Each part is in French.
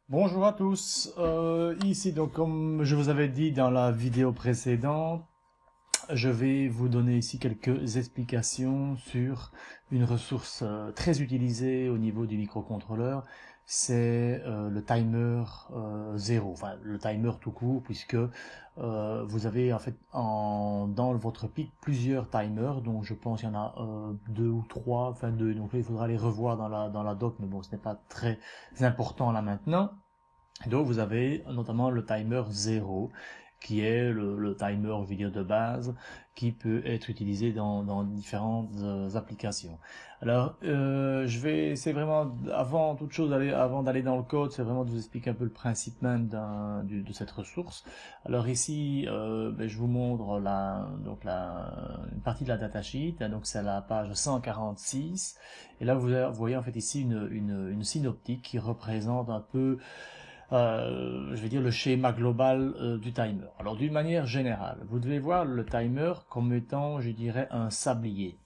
Bonjour à tous, ici donc comme je vous avais dit dans la vidéo précédente, je vais vous donner ici quelques explications sur une ressource très utilisée au niveau du microcontrôleur, c'est le timer 0, enfin le timer tout court puisque vous avez en fait dans votre PIC plusieurs timers, donc je pense qu'il y en a deux ou trois, enfin deux, donc là, il faudra les revoir dans la doc, mais bon ce n'est pas très important là maintenant. Donc vous avez notamment le timer 0 qui est le timer, je veux dire, de base, qui peut être utilisé dans différentes applications. Alors, c'est vraiment, avant toute chose, avant d'aller dans le code, c'est vraiment de vous expliquer un peu le principe même de cette ressource. Alors ici, je vous montre une partie de la datasheet, hein, donc c'est la page 146, et là vous voyez en fait ici une synoptique qui représente un peu je vais dire le schéma global du timer. Alors d'une manière générale, vous devez voir le timer comme étant, je dirais, un sablier.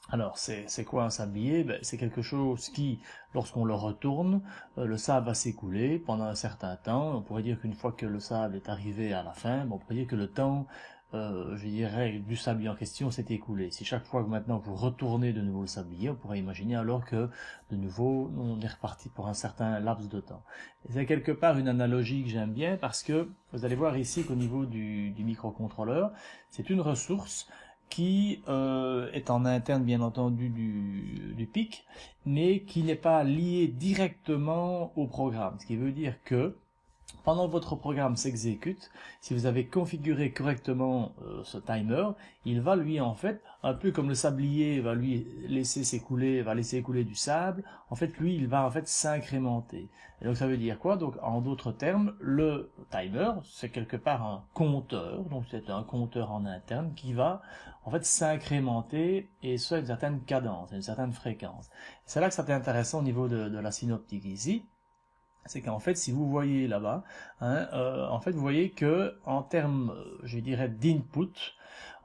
Alors c'est quoi un sablier? C'est quelque chose qui, lorsqu'on le retourne, le sable va s'écouler pendant un certain temps. On pourrait dire qu'une fois que le sable est arrivé à la fin, on pourrait dire que le temps je dirais, du sablier en question s'est écoulé. Si chaque fois que maintenant vous retournez de nouveau le sablier, on pourrait imaginer alors que de nouveau on est reparti pour un certain laps de temps. Et c'est quelque part une analogie que j'aime bien parce que vous allez voir ici qu'au niveau du microcontrôleur, c'est une ressource qui est en interne bien entendu du PIC, mais qui n'est pas liée directement au programme. Ce qui veut dire que pendant que votre programme s'exécute, si vous avez configuré correctement ce timer, il va lui en fait, un peu comme le sablier va lui laisser écouler du sable, en fait lui il va en fait s'incrémenter. Et donc ça veut dire quoi? Donc en d'autres termes, le timer c'est quelque part un compteur, donc c'est un compteur en interne qui va en fait s'incrémenter et soit une certaine cadence, une certaine fréquence. C'est là que ça est intéressant au niveau de la synoptique ici. C'est qu'en fait, si vous voyez là-bas, hein, en fait, vous voyez que en termes, je dirais, d'input,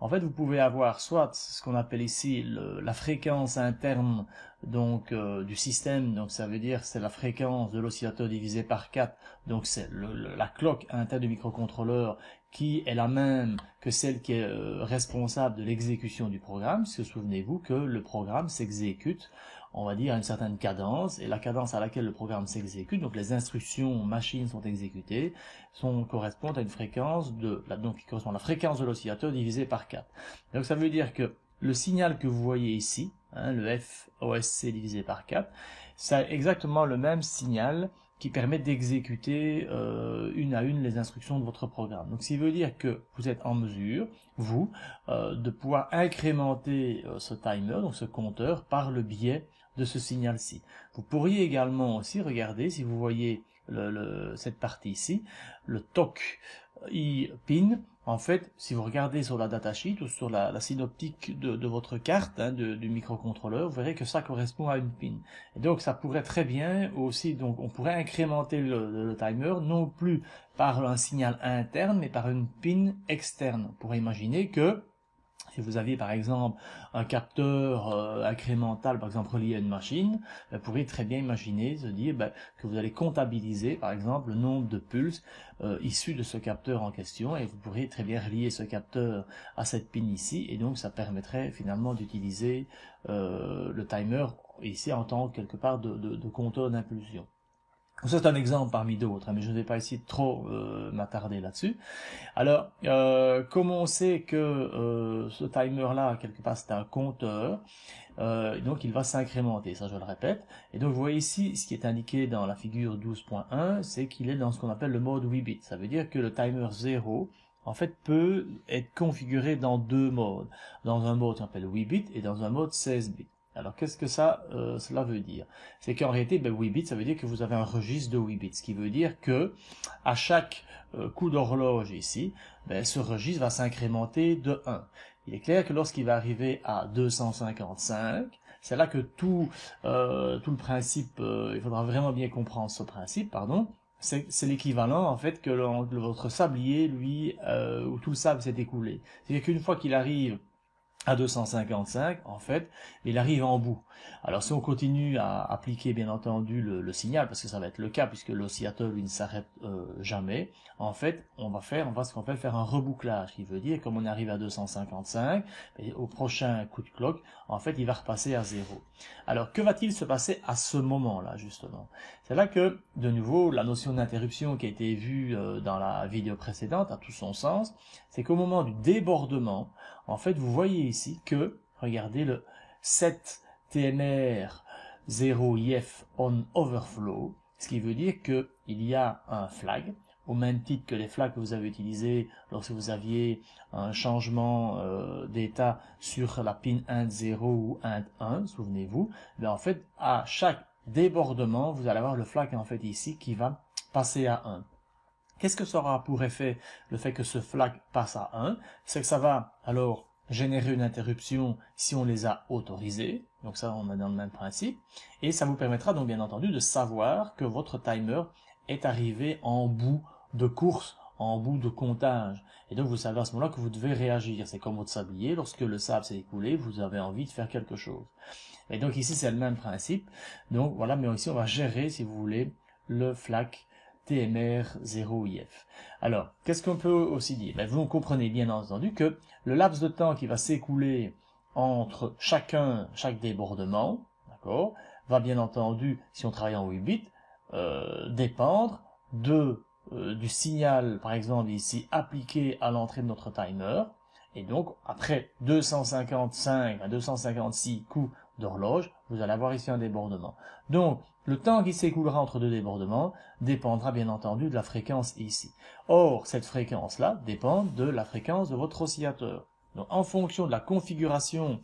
en fait, vous pouvez avoir soit ce qu'on appelle ici la fréquence interne donc du système, donc ça veut dire c'est la fréquence de l'oscillateur divisé par 4, donc c'est la clock interne du microcontrôleur qui est la même que celle qui est responsable de l'exécution du programme, parce que souvenez-vous que le programme s'exécute, on va dire, à une certaine cadence, et la cadence à laquelle le programme s'exécute, donc les instructions machines sont exécutées, correspondent à une fréquence donc qui correspond à la fréquence de l'oscillateur divisé par 4. Donc ça veut dire que le signal que vous voyez ici, hein, le FOSC divisé par 4, c'est exactement le même signal qui permet d'exécuter une à une les instructions de votre programme. Donc, ça veut dire que vous êtes en mesure, vous, de pouvoir incrémenter ce timer, donc ce compteur, par le biais de ce signal-ci. Vous pourriez également aussi regarder, si vous voyez cette partie ici, le TOC pin. En fait, si vous regardez sur la datasheet ou sur la synoptique de votre carte hein, du microcontrôleur, vous verrez que ça correspond à une pin. Et donc, ça pourrait très bien aussi, donc on pourrait incrémenter le timer, non plus par un signal interne, mais par une pin externe. On pourrait imaginer que si vous aviez par exemple un capteur incrémental, par exemple relié à une machine, vous pourriez très bien imaginer, se dire que vous allez comptabiliser par exemple le nombre de pulses issus de ce capteur en question, et vous pourriez très bien relier ce capteur à cette pin ici, et donc ça permettrait finalement d'utiliser le timer ici en tant que quelque part de compteur d'impulsion. Ça c'est un exemple parmi d'autres, hein, mais je ne vais pas essayer de trop m'attarder là-dessus. Alors, comme on sait que ce timer-là, quelque part, c'est un compteur, donc il va s'incrémenter, ça je le répète. Et donc vous voyez ici, ce qui est indiqué dans la figure 12.1, c'est qu'il est dans ce qu'on appelle le mode 8 bits. Ça veut dire que le timer 0, en fait, peut être configuré dans deux modes. Dans un mode qu'on appelle 8 bits et dans un mode 16 bits. Alors qu'est-ce que cela veut dire? C'est qu'en réalité, 8 bits, ça veut dire que vous avez un registre de 8 bits, ce qui veut dire que à chaque coup d'horloge ici, ce registre va s'incrémenter de 1. Il est clair que lorsqu'il va arriver à 255, c'est là que tout le principe, il faudra vraiment bien comprendre ce principe, pardon, c'est l'équivalent en fait que votre sablier, lui, où tout le sable s'est écoulé. C'est-à-dire qu'une fois qu'il arrive à 255, en fait, il arrive en bout. Alors si on continue à appliquer bien entendu le signal, parce que ça va être le cas puisque l'oscillateur lui ne s'arrête jamais, en fait on va ce qu'on appelle faire un rebouclage, qui veut dire comme on arrive à 255, et au prochain coup de cloche, en fait il va repasser à 0. Alors que va-t-il se passer à ce moment-là justement? C'est là que de nouveau la notion d'interruption qui a été vue dans la vidéo précédente a tout son sens. C'est qu'au moment du débordement, en fait vous voyez ici que, regardez le set TMR 0 IF on overflow, ce qui veut dire qu'il y a un flag, au même titre que les flags que vous avez utilisés lorsque vous aviez un changement d'état sur la pin int 0 ou int 1, souvenez-vous, mais en fait à chaque débordement, vous allez avoir le flag en fait ici qui va passer à 1. Qu'est-ce que ça aura pour effet le fait que ce flag passe à 1? C'est que ça va alors générer une interruption si on les a autorisés. Donc ça, on est dans le même principe. Et ça vous permettra donc bien entendu de savoir que votre timer est arrivé en bout de course, en bout de comptage. Et donc vous savez à ce moment-là que vous devez réagir. C'est comme votre sablier, lorsque le sable s'est écoulé, vous avez envie de faire quelque chose. Et donc ici c'est le même principe. Donc voilà, mais ici on va gérer, si vous voulez, le flag TMR 0 IF. Alors, qu'est-ce qu'on peut aussi dire? Vous comprenez bien entendu que le laps de temps qui va s'écouler entre chaque débordement, d'accord, va bien entendu, si on travaille en 8 bits, dépendre du signal, par exemple ici, appliqué à l'entrée de notre timer. Et donc, après 255 à 256 coups d'horloge, vous allez avoir ici un débordement. Donc, le temps qui s'écoulera entre deux débordements dépendra bien entendu de la fréquence ici. Or, cette fréquence-là dépend de la fréquence de votre oscillateur. Donc, en fonction de la configuration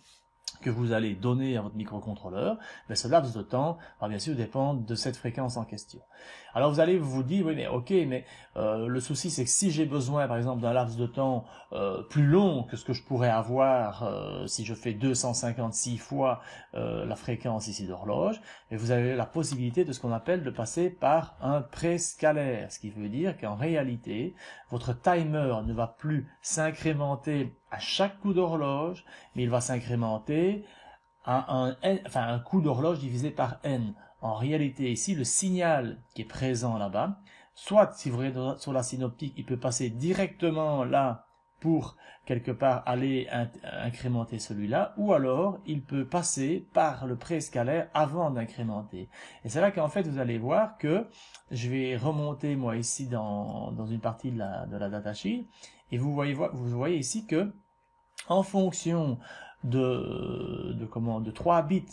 que vous allez donner à votre microcontrôleur, ce laps de temps va bien sûr dépendre de cette fréquence en question. Alors vous allez vous dire, oui mais ok, mais le souci c'est que si j'ai besoin par exemple d'un laps de temps plus long que ce que je pourrais avoir si je fais 256 fois la fréquence ici d'horloge, et vous avez la possibilité de ce qu'on appelle de passer par un préscalaire, ce qui veut dire qu'en réalité, votre timer ne va plus s'incrémenter à chaque coup d'horloge, mais il va s'incrémenter à un coup d'horloge divisé par n. En réalité, ici, le signal qui est présent là-bas, soit, si vous regardez sur la synoptique, il peut passer directement là pour, quelque part, aller incrémenter celui-là, ou alors, il peut passer par le préscalaire avant d'incrémenter. Et c'est là qu'en fait, vous allez voir que, je vais remonter, moi, ici, dans une partie de la datasheet, et vous voyez ici que, en fonction de 3 bits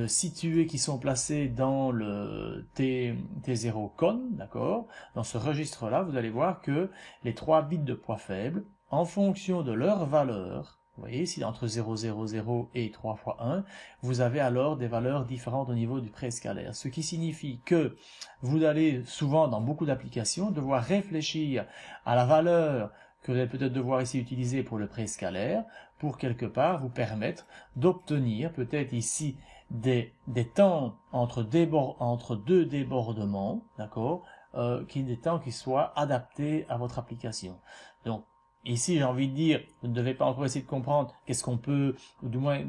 situés qui sont placés dans le T0 con, d'accord, dans ce registre-là, vous allez voir que les 3 bits de poids faible, en fonction de leur valeur, vous voyez ici entre 0, 0, 0 et 3 fois 1, vous avez alors des valeurs différentes au niveau du préscalaire. Ce qui signifie que vous allez souvent, dans beaucoup d'applications, devoir réfléchir à la valeur que vous allez peut-être devoir ici utiliser pour le préscalaire, pour quelque part vous permettre d'obtenir peut-être ici des temps entre deux débordements, d'accord, des temps qui soient adaptés à votre application. Donc ici, j'ai envie de dire, vous ne devez pas encore essayer de comprendre qu'est-ce qu'on peut, ou du moins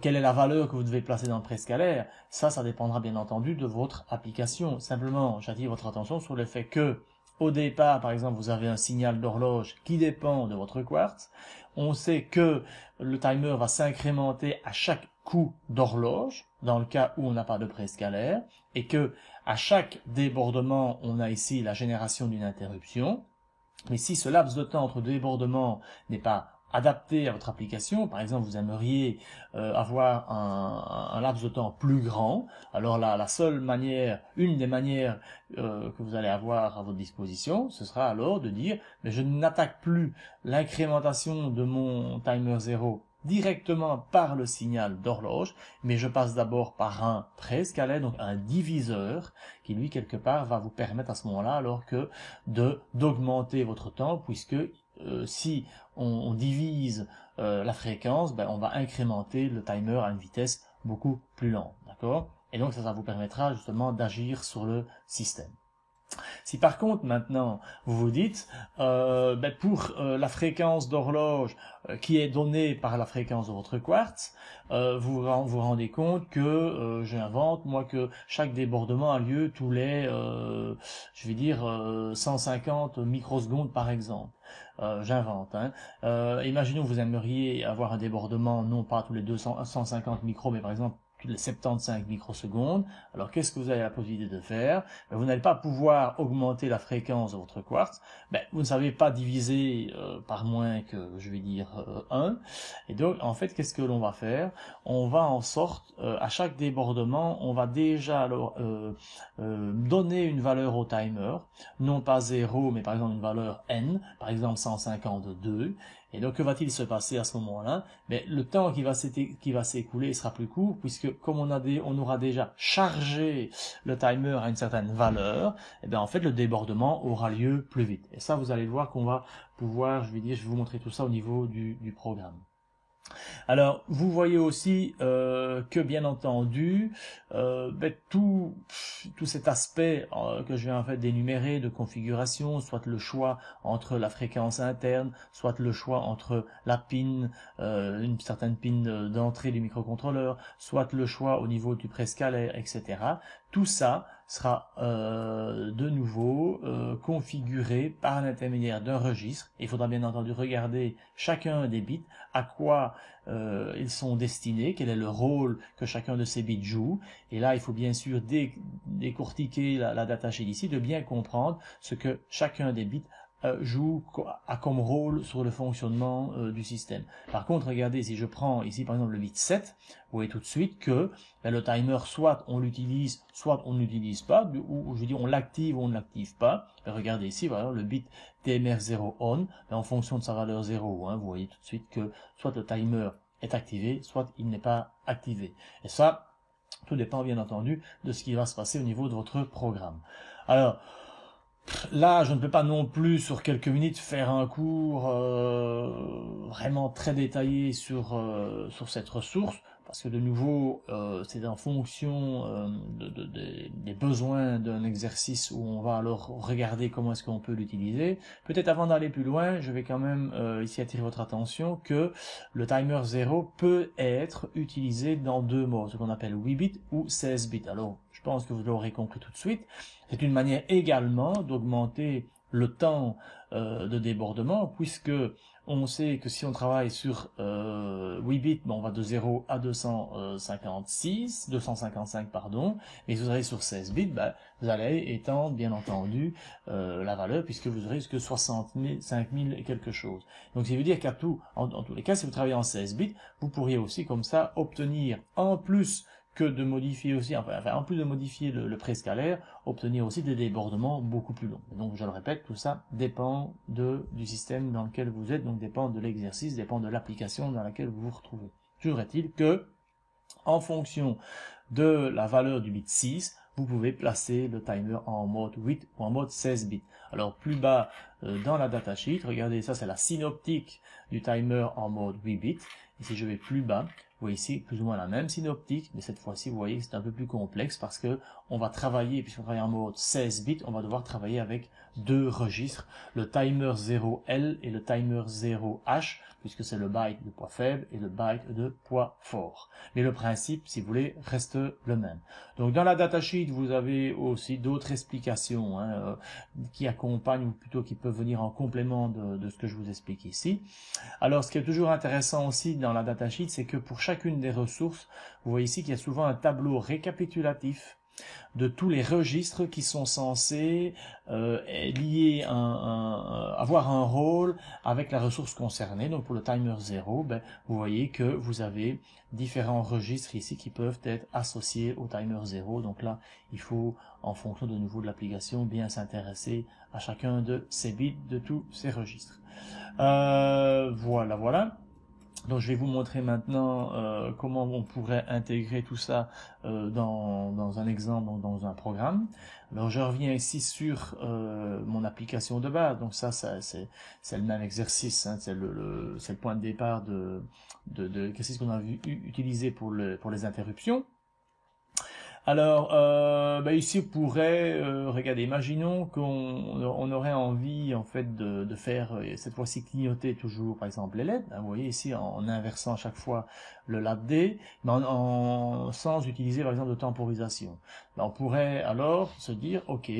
quelle est la valeur que vous devez placer dans le préscalaire. Ça dépendra bien entendu de votre application. Simplement, j'attire votre attention sur le fait que au départ, par exemple, vous avez un signal d'horloge qui dépend de votre quartz. On sait que le timer va s'incrémenter à chaque coup d'horloge, dans le cas où on n'a pas de préscalaire, et que à chaque débordement, on a ici la génération d'une interruption. Mais si ce laps de temps entre deux débordements n'est pas adapté à votre application, par exemple vous aimeriez avoir un laps de temps plus grand, alors la seule manière, une des manières que vous allez avoir à votre disposition, ce sera alors de dire, mais je n'attaque plus l'incrémentation de mon timer 0 directement par le signal d'horloge, mais je passe d'abord par un préscalaire, donc un diviseur, qui lui quelque part va vous permettre à ce moment-là alors que d'augmenter votre temps, puisque si on divise la fréquence, on va incrémenter le timer à une vitesse beaucoup plus lente, d'accord? Et donc ça vous permettra justement d'agir sur le système. Si par contre maintenant vous vous dites pour la fréquence d'horloge qui est donnée par la fréquence de votre quartz, vous vous rendez compte que j'invente moi que chaque débordement a lieu tous les je vais dire 150 microsecondes par exemple. J'invente. Hein. Imaginons que vous aimeriez avoir un débordement non pas tous les 150 micros, mais par exemple tous les 75 microsecondes. Alors qu'est-ce que vous avez la possibilité de faire? Vous n'allez pas pouvoir augmenter la fréquence de votre quartz. Vous ne savez pas diviser par moins que, je vais dire, 1. Et donc, en fait, qu'est-ce que l'on va faire? On va en sorte, à chaque débordement, on va déjà alors, donner une valeur au timer, non pas 0, mais par exemple une valeur n, par exemple 152. Et donc, que va-t-il se passer à ce moment-là? Le temps qui va s'écouler sera plus court, puisque comme on aura déjà chargé le timer à une certaine valeur, en fait, le débordement aura lieu plus vite. Et ça, vous allez voir qu'on va pouvoir, je vais vous montrer tout ça au niveau du programme. Alors, vous voyez aussi que, bien entendu, tout cet aspect que je viens en fait d'énumérer de configuration, soit le choix entre la fréquence interne, soit le choix entre la pin, une certaine pin d'entrée du microcontrôleur, soit le choix au niveau du préscalaire, etc. Tout ça sera de nouveau configuré par l'intermédiaire d'un registre. Il faudra bien entendu regarder chacun des bits, à quoi ils sont destinés, quel est le rôle que chacun de ces bits joue. Et là, il faut bien sûr décortiquer la datasheet ici, de bien comprendre ce que chacun des bits a comme rôle sur le fonctionnement du système. Par contre, regardez, si je prends ici par exemple le bit 7, vous voyez tout de suite que le timer, soit on l'utilise, soit on ne l'utilise pas, ou je veux dire on l'active ou on ne l'active pas. Regardez ici, voilà, le bit TMR0 on, en fonction de sa valeur 0, vous voyez tout de suite que soit le timer est activé, soit il n'est pas activé. Et ça, tout dépend bien entendu de ce qui va se passer au niveau de votre programme. Alors, là, je ne peux pas non plus, sur quelques minutes, faire un cours vraiment très détaillé sur cette ressource, parce que de nouveau, c'est en fonction des besoins d'un exercice où on va alors regarder comment est-ce qu'on peut l'utiliser. Peut-être avant d'aller plus loin, je vais quand même ici attirer votre attention que le timer 0 peut être utilisé dans deux modes, ce qu'on appelle 8 bits ou 16 bits. Alors, je pense que vous l'aurez compris tout de suite. C'est une manière également d'augmenter le temps de débordement, puisque on sait que si on travaille sur 8 bits, on va de 0 à 255, pardon, mais si vous allez sur 16 bits, vous allez étendre bien entendu la valeur, puisque vous aurez jusque 65 000 et quelque chose. Donc, ça veut dire qu'à en tous les cas, si vous travaillez en 16 bits, vous pourriez aussi comme ça obtenir, en plus que de modifier aussi, en plus de modifier le préscalaire, obtenir aussi des débordements beaucoup plus longs. Donc je le répète, tout ça dépend du système dans lequel vous êtes, donc dépend de l'exercice, dépend de l'application dans laquelle vous vous retrouvez. Toujours est-il que, en fonction de la valeur du bit 6, vous pouvez placer le timer en mode 8 ou en mode 16 bits. Alors plus bas dans la datasheet, regardez, ça c'est la synoptique du timer en mode 8 bits. Et si je vais plus bas, vous voyez ici plus ou moins la même synoptique, mais cette fois-ci, vous voyez que c'est un peu plus complexe parce que on va travailler, puisqu'on travaille en mode 16 bits, on va devoir travailler avec deux registres, le timer 0L et le timer 0H, puisque c'est le byte de poids faible et le byte de poids fort. Mais le principe, si vous voulez, reste le même. Donc dans la datasheet, vous avez aussi d'autres explications qui accompagnent, ou plutôt qui peuvent venir en complément de ce que je vous explique ici. Alors ce qui est toujours intéressant aussi dans la datasheet, c'est que pour chacune des ressources, vous voyez ici qu'il y a souvent un tableau récapitulatif de tous les registres qui sont censés avoir un rôle avec la ressource concernée. Donc pour le timer 0, vous voyez que vous avez différents registres ici qui peuvent être associés au timer 0. Donc là, il faut, en fonction de nouveau de l'application, bien s'intéresser à chacun de ces bits de tous ces registres. Voilà. Donc je vais vous montrer maintenant comment on pourrait intégrer tout ça dans un exemple, dans un programme. Alors je reviens ici sur mon application de base. Donc ça c'est le même exercice, c'est le point de départ de l'exercice qu'on a utilisé pour les interruptions. Alors, ici, on pourrait, regardez, imaginons qu'on aurait envie, en fait, de faire, cette fois-ci, clignoter toujours, par exemple, les LED. Vous voyez ici, en inversant à chaque fois le LAD, mais sans utiliser, par exemple, de temporisation. On pourrait alors se dire, OK,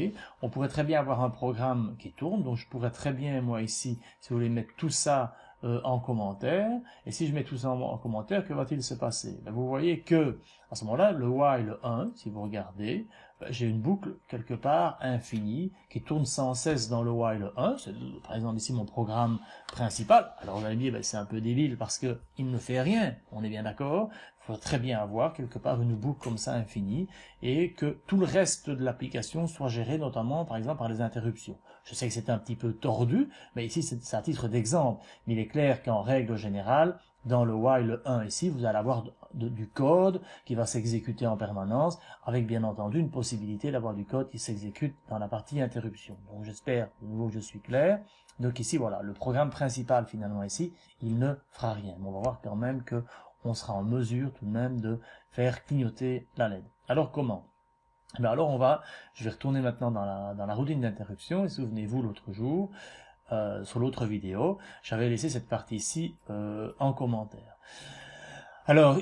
on pourrait très bien avoir un programme qui tourne, donc je pourrais très bien, moi, ici, si vous voulez mettre tout ça en commentaire, et si je mets tout ça en commentaire, que va-t-il se passer? Vous voyez que à ce moment-là, le while 1, si vous regardez, j'ai une boucle quelque part infinie qui tourne sans cesse dans le while 1. C'est par exemple ici mon programme principal. Alors vous allez me dire, c'est un peu débile parce que il ne fait rien. On est bien d'accord. Il faut très bien avoir quelque part une boucle comme ça infinie et que tout le reste de l'application soit géré notamment par exemple par les interruptions. Je sais que c'est un petit peu tordu, mais ici c'est à titre d'exemple. Mais il est clair qu'en règle générale, dans le while 1 ici, vous allez avoir du code qui va s'exécuter en permanence, avec bien entendu une possibilité d'avoir du code qui s'exécute dans la partie interruption. Donc j'espère de nouveau que je suis clair. Donc ici, voilà, le programme principal finalement ici, il ne fera rien. Mais on va voir quand même que on sera en mesure tout de même de faire clignoter la LED. Alors comment? Alors je vais retourner maintenant dans la routine d'interruption, et souvenez-vous l'autre jour, sur l'autre vidéo, j'avais laissé cette partie-ci en commentaire. Alors,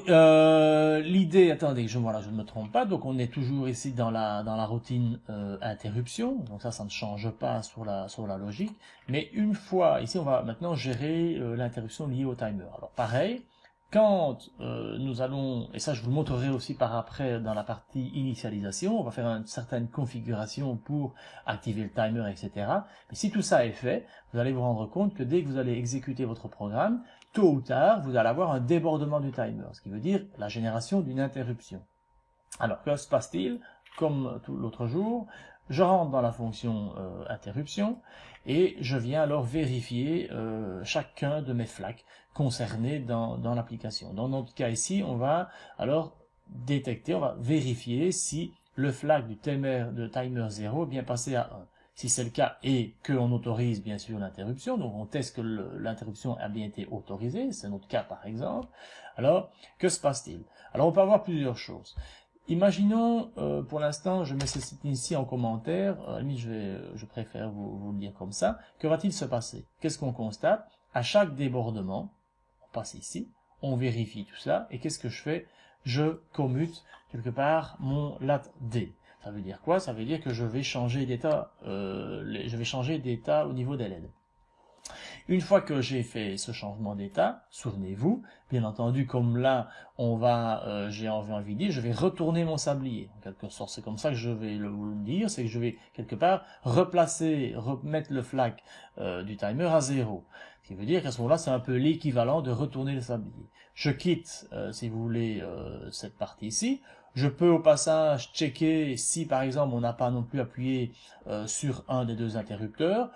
l'idée, attendez, je ne me trompe pas, donc on est toujours ici dans la routine interruption, donc ça ne change pas sur la logique, mais une fois, ici on va maintenant gérer l'interruption liée au timer. Alors pareil, quand nous allons, et ça je vous le montrerai aussi par après dans la partie initialisation, on va faire une certaine configuration pour activer le timer, etc. Mais si tout ça est fait, vous allez vous rendre compte que dès que vous allez exécuter votre programme, tôt ou tard, vous allez avoir un débordement du timer, ce qui veut dire la génération d'une interruption. Alors, que se passe-t-il? Comme tout l'autre jour, je rentre dans la fonction interruption et je viens alors vérifier chacun de mes flags concernés dans l'application. Dans notre cas ici, on va alors détecter, on va vérifier si le flag du timer 0 est bien passé à 1. Si c'est le cas et qu'on autorise bien sûr l'interruption, donc on teste que l'interruption a bien été autorisée, c'est notre cas par exemple, alors que se passe-t-il? Alors on peut avoir plusieurs choses. Imaginons, pour l'instant, je mets ceci ici en commentaire, à la limite je préfère vous le dire comme ça, que va-t-il se passer? Qu'est-ce qu'on constate? À chaque débordement, on passe ici, on vérifie tout ça, et qu'est-ce que je fais? Je commute quelque part mon lat-d. Ça veut dire quoi? Ça veut dire que je vais changer d'état au niveau des LED. Une fois que j'ai fait ce changement d'état, souvenez-vous, bien entendu, comme là, j'ai envie de dire, je vais retourner mon sablier. En quelque sorte, c'est comme ça que je vais vous le dire, c'est que je vais quelque part remettre le flag du timer à 0. Ce qui veut dire qu'à ce moment-là, c'est un peu l'équivalent de retourner le sablier. Je quitte, si vous voulez, cette partie-ci. Je peux au passage checker si, par exemple, on n'a pas non plus appuyé sur un des deux interrupteurs.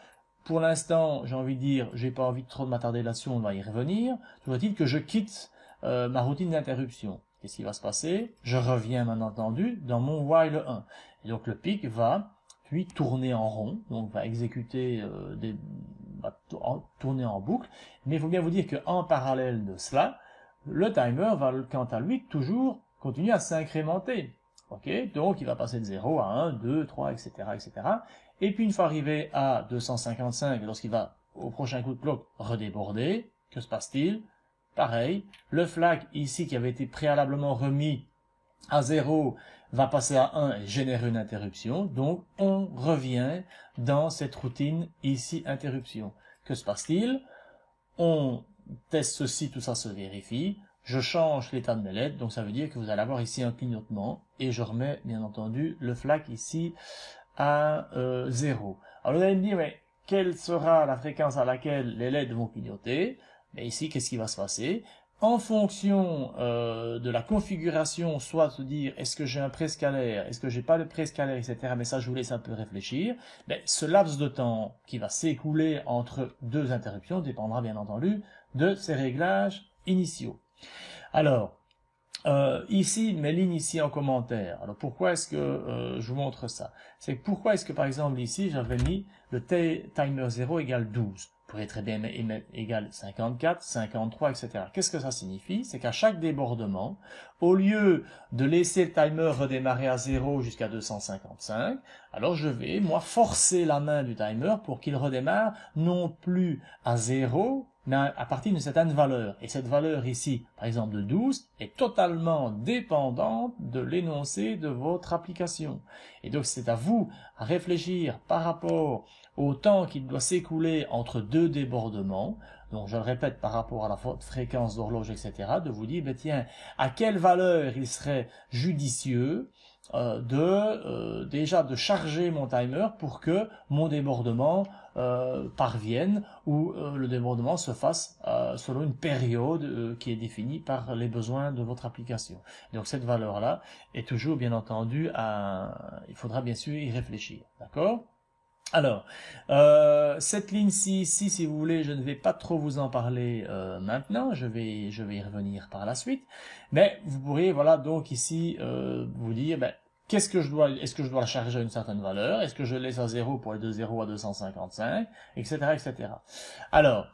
Pour l'instant, j'ai envie de dire, j'ai pas envie de trop m'attarder là-dessus, on va y revenir. Toujours est-il que je quitte ma routine d'interruption. Qu'est-ce qui va se passer? Je reviens, bien entendu, dans mon while 1. Et donc le pic va, puis, tourner en rond, donc va exécuter, tourner en boucle. Mais il faut bien vous dire qu'en parallèle de cela, le timer va, quant à lui, toujours continuer à s'incrémenter. Okay, donc il va passer de 0 à 1, 2, 3, etc., etc. Et puis une fois arrivé à 255, lorsqu'il va au prochain coup de cloque redéborder, que se passe-t-il? Pareil, le flag ici qui avait été préalablement remis à 0 va passer à 1 et générer une interruption. Donc on revient dans cette routine ici interruption. Que se passe-t-il? On teste ceci, tout ça se vérifie. Je change l'état de mes LED, donc ça veut dire que vous allez avoir ici un clignotement, et je remets bien entendu le flag ici à 0. Alors vous allez me dire, mais quelle sera la fréquence à laquelle les LED vont clignoter? Mais ici, qu'est-ce qui va se passer? En fonction de la configuration, soit se dire, est-ce que j'ai un préscalaire, est-ce que j'ai pas de préscalaire, etc. Mais ça, je vous laisse un peu réfléchir. Mais ce laps de temps qui va s'écouler entre deux interruptions dépendra bien entendu de ces réglages initiaux. Alors, ici, mes lignes ici en commentaire. Alors, pourquoi est-ce que je vous montre ça? C'est pourquoi est-ce que, par exemple, ici, j'avais mis le timer 0 égale 12. pourrez très bien mettre égal 54, 53, etc. Qu'est-ce que ça signifie? C'est qu'à chaque débordement, au lieu de laisser le timer redémarrer à 0 jusqu'à 255, alors je vais, moi, forcer la main du timer pour qu'il redémarre non plus à 0, mais à partir d'une certaine valeur. Et cette valeur ici, par exemple de 12, est totalement dépendante de l'énoncé de votre application. Et donc c'est à vous à réfléchir par rapport au temps qui doit s'écouler entre deux débordements, donc je le répète par rapport à la fréquence d'horloge, etc., de vous dire, ben tiens, à quelle valeur il serait judicieux déjà de charger mon timer pour que mon débordement parvienne ou le débordement se fasse selon une période qui est définie par les besoins de votre application. Donc cette valeur-là est toujours bien entendu il faudra bien sûr y réfléchir, d'accord? Alors, cette ligne-ci, ici, si vous voulez, je ne vais pas trop vous en parler maintenant, je vais y revenir par la suite, mais vous pourriez, voilà, donc ici, vous dire, ben, est-ce que je dois la charger à une certaine valeur, est-ce que je laisse à 0 pour aller de 0 à 255, etc., etc. Alors,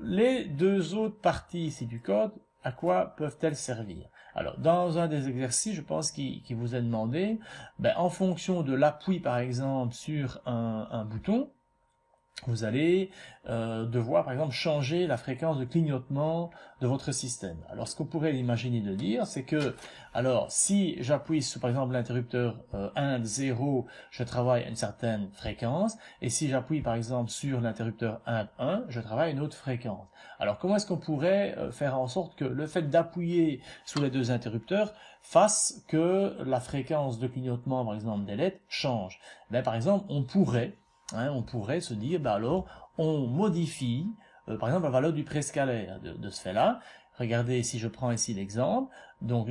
les deux autres parties ici du code, à quoi peuvent-elles servir? Alors, dans un des exercices, je pense qu'il vous est demandé, ben, en fonction de l'appui, par exemple, sur un bouton, vous allez devoir, par exemple, changer la fréquence de clignotement de votre système. Alors, ce qu'on pourrait imaginer de dire, c'est que, alors, si j'appuie sur, par exemple, l'interrupteur 1, 0, je travaille à une certaine fréquence, et si j'appuie, par exemple, sur l'interrupteur 1, 1, je travaille à une autre fréquence. Alors, comment est-ce qu'on pourrait faire en sorte que le fait d'appuyer sur les deux interrupteurs fasse que la fréquence de clignotement, par exemple, des LED change? Ben, par exemple, on pourrait se dire, ben alors, on modifie, par exemple, la valeur du préscalaire de ce fait-là. Regardez, si je prends ici l'exemple, donc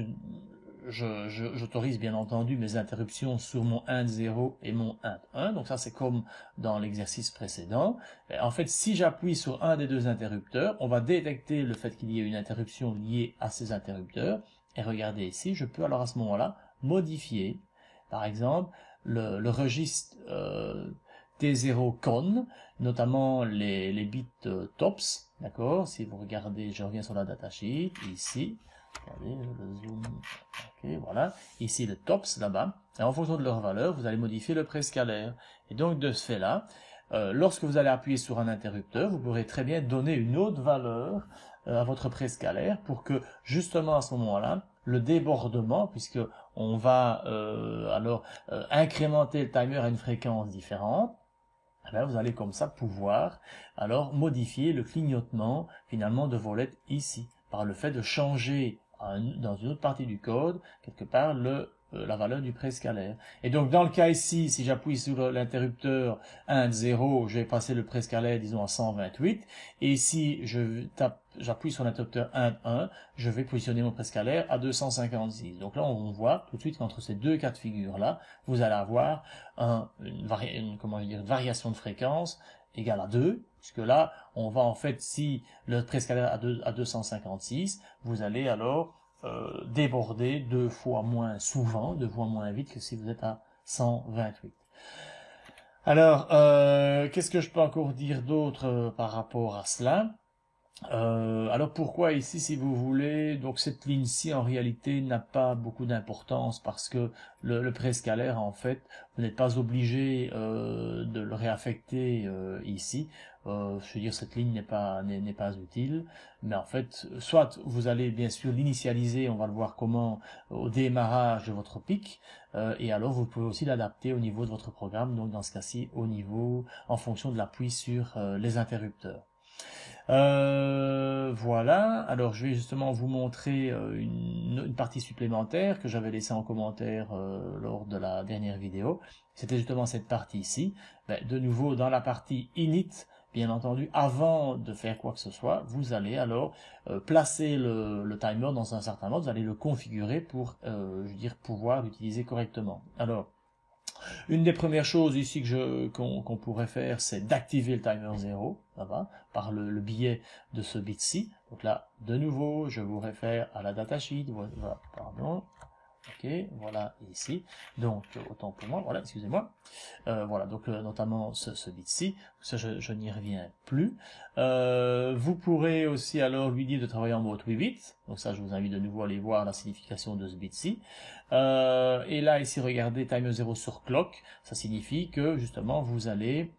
j'autorise bien entendu mes interruptions sur mon 1.0 et mon 1.1, donc ça c'est comme dans l'exercice précédent. Et en fait, si j'appuie sur un des deux interrupteurs, on va détecter le fait qu'il y ait une interruption liée à ces interrupteurs, et regardez ici, je peux alors à ce moment-là modifier, par exemple, le registre T0 con, notamment les bits tops, d'accord? Si vous regardez, je reviens sur la datasheet, ici, regardez le zoom, ok, voilà, ici le tops là-bas, et en fonction de leur valeur, vous allez modifier le préscalaire. Et donc de ce fait-là, lorsque vous allez appuyer sur un interrupteur, vous pourrez très bien donner une autre valeur à votre préscalaire pour que justement à ce moment-là, le débordement, puisque on va incrémenter le timer à une fréquence différente, vous allez comme ça pouvoir alors modifier le clignotement finalement de vos LED ici, par le fait de changer dans une autre partie du code, quelque part, la valeur du préscalaire. Et donc dans le cas ici, si j'appuie sur l'interrupteur 1, 0, je vais passer le préscalaire, disons, à 128, et si j'appuie sur l'interrupteur 1, 1, je vais positionner mon préscalaire à 256. Donc là, on voit tout de suite qu'entre ces deux cas de figure-là, vous allez avoir une variation de fréquence égale à 2, puisque là, on va en fait, si le préscalaire à 256, vous allez alors déborder 2 fois moins souvent, 2 fois moins vite que si vous êtes à 128. Alors, qu'est-ce que je peux encore dire d'autre par rapport à cela? Alors pourquoi ici, si vous voulez, donc cette ligne-ci en réalité n'a pas beaucoup d'importance parce que le préscalaire, en fait, vous n'êtes pas obligé de le réaffecter ici. Je veux dire, cette ligne n'est pas utile, mais en fait, soit vous allez bien sûr l'initialiser, on va le voir comment, au démarrage de votre pic, et alors vous pouvez aussi l'adapter au niveau de votre programme, donc dans ce cas-ci, en fonction de l'appui sur les interrupteurs. Voilà, alors je vais justement vous montrer une partie supplémentaire que j'avais laissée en commentaire lors de la dernière vidéo. C'était justement cette partie ici. De nouveau, dans la partie init, bien entendu, avant de faire quoi que ce soit, vous allez alors placer le timer dans un certain mode, vous allez le configurer pour pouvoir l'utiliser correctement. Alors, une des premières choses ici qu'on pourrait faire, c'est d'activer le timer 0, par le biais de ce bit-ci. Donc là, de nouveau, je vous réfère à la datasheet, voilà, pardon, Ok, voilà ici. Donc autant pour moi, voilà, excusez-moi. Voilà, donc notamment ce bit-ci, ça je n'y reviens plus. Vous pourrez aussi alors lui dire de travailler en mode 8 bits. Donc ça, je vous invite de nouveau à aller voir la signification de ce bit-ci. Et là ici, regardez timer 0 sur clock. Ça signifie que justement vous allez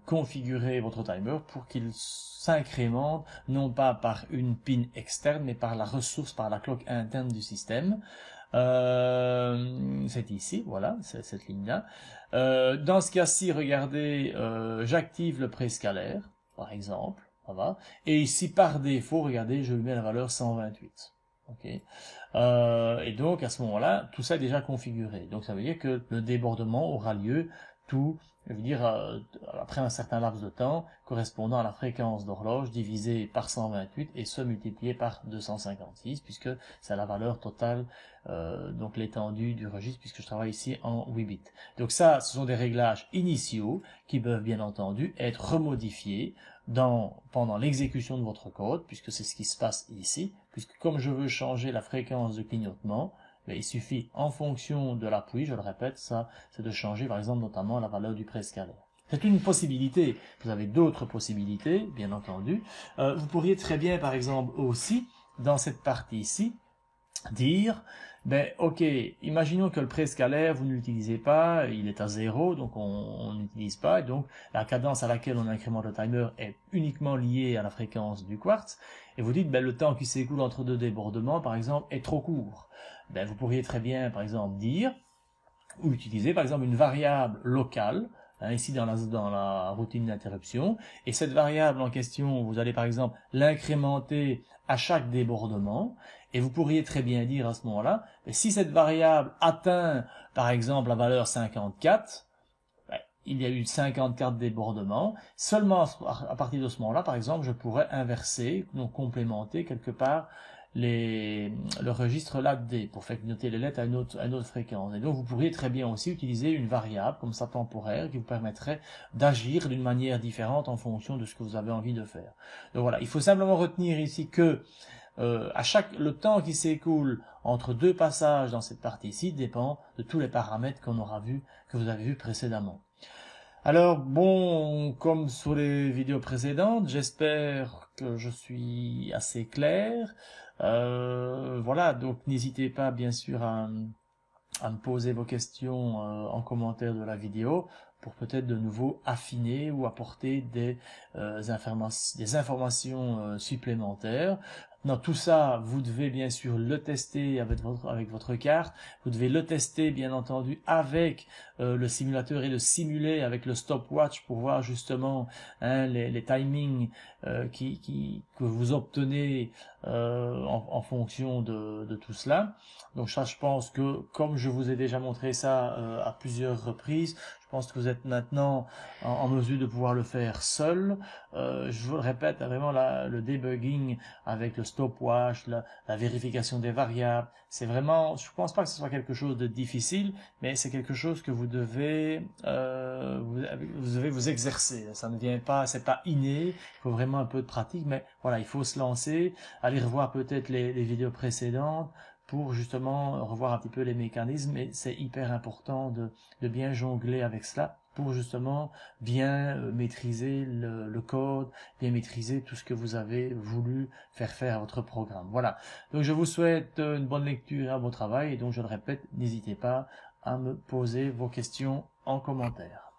configurer votre timer pour qu'il s'incrémente non pas par une pin externe mais par la ressource, par la clock interne du système. C'est ici, voilà, c'est cette ligne-là. Dans ce cas-ci, regardez, j'active le préscalaire, par exemple, ça va. Et ici, par défaut, regardez, je lui mets la valeur 128. Ok. Et donc, à ce moment-là, tout ça est déjà configuré. Donc, ça veut dire que le débordement aura lieu je veux dire, après un certain laps de temps, correspondant à la fréquence d'horloge divisée par 128 et ce multiplié par 256, puisque c'est la valeur totale, donc l'étendue du registre, puisque je travaille ici en 8 bits. Donc ça, ce sont des réglages initiaux qui peuvent bien entendu être remodifiés pendant l'exécution de votre code, puisque c'est ce qui se passe ici, puisque comme je veux changer la fréquence de clignotement, mais il suffit, en fonction de l'appui, je le répète, ça, c'est de changer, par exemple, notamment la valeur du préscalaire. C'est une possibilité. Vous avez d'autres possibilités, bien entendu. Vous pourriez très bien, par exemple, aussi, dans cette partie ici, dire, ok, imaginons que le préscalaire, vous ne l'utilisez pas, il est à 0, donc on n'utilise pas, et donc la cadence à laquelle on incrémente le timer est uniquement liée à la fréquence du quartz, et vous dites, le temps qui s'écoule entre deux débordements, par exemple, est trop court. Vous pourriez très bien, par exemple, dire, ou utiliser, par exemple, une variable locale, ici dans la routine d'interruption, et cette variable en question, vous allez par exemple l'incrémenter à chaque débordement, et vous pourriez très bien dire à ce moment-là, si cette variable atteint par exemple la valeur 54, il y a eu 54 débordements, seulement à partir de ce moment-là, par exemple, je pourrais inverser, donc complémenter quelque part le registre LAD pour faire clignoter les lettres à une autre fréquence. Et donc vous pourriez très bien aussi utiliser une variable comme ça temporaire qui vous permettrait d'agir d'une manière différente en fonction de ce que vous avez envie de faire. Donc voilà, il faut simplement retenir ici que le temps qui s'écoule entre deux passages dans cette partie-ci dépend de tous les paramètres que vous avez vus précédemment. Alors bon, comme sur les vidéos précédentes, j'espère que je suis assez clair. Voilà, donc n'hésitez pas bien sûr à me poser vos questions en commentaire de la vidéo pour peut-être de nouveau affiner ou apporter des informations supplémentaires. Dans tout ça, vous devez bien sûr le tester avec votre carte. Vous devez le tester bien entendu avec le simulateur et le simuler avec le stopwatch pour voir justement les timings que vous obtenez en fonction de tout cela. Donc ça, je pense que comme je vous ai déjà montré ça à plusieurs reprises, je pense que vous êtes maintenant en mesure de pouvoir le faire seul. Je vous le répète, vraiment le debugging avec le stopwatch, la vérification des variables, c'est vraiment, je pense pas que ce soit quelque chose de difficile, mais c'est quelque chose que vous devez vous exercer. Ça ne vient pas, c'est pas inné, il faut vraiment un peu de pratique, mais voilà, il faut se lancer, aller revoir peut-être les vidéos précédentes, pour justement revoir un petit peu les mécanismes, et c'est hyper important de bien jongler avec cela pour justement bien maîtriser le code, bien maîtriser tout ce que vous avez voulu faire à votre programme. Voilà, donc je vous souhaite une bonne lecture à vos travail, et donc je le répète, n'hésitez pas à me poser vos questions en commentaire.